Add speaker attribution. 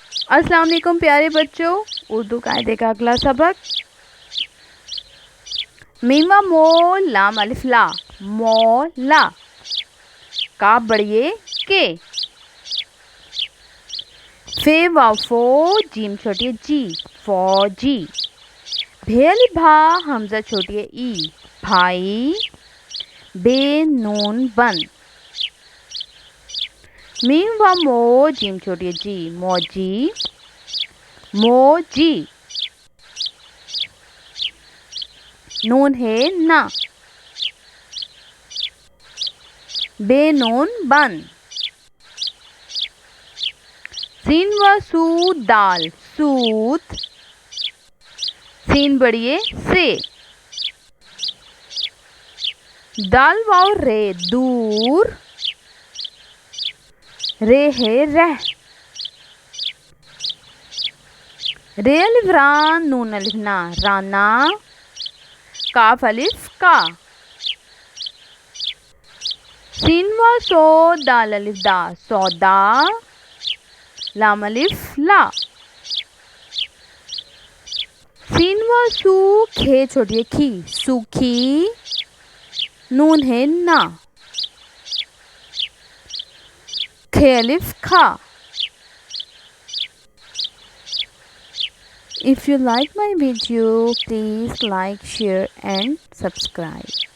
Speaker 1: अस्सलाम वालेकुम प्यारे बच्चों। उर्दू कायदे का अगला सबक। मीमा मो लाम अलिफ ला, मौला। काफ बड़िए के। फे वाफो जीम छोटिए जी, फौजी। भेल भा हमजा छोटिए ई, भाई। बे नून बन। मीम व मो जीम छोटिए जी, मौजी, मोजी। नून है ना। बे नून बन। सीन व सूद दाल, सूत। सीन बड़िए से। दाल वाव रे दूर। रे है रह। रे अलिफ रान, नून अलिफ ना, राना। काफ अलिफ का। सीन व सो दाल अलिफ दा, सौदा। लाम अलिफ ला। सीन व सू खे छोटिए खी, सूखी। नून है ना। खे अलिफ खा। If you like my video, please like, share and subscribe.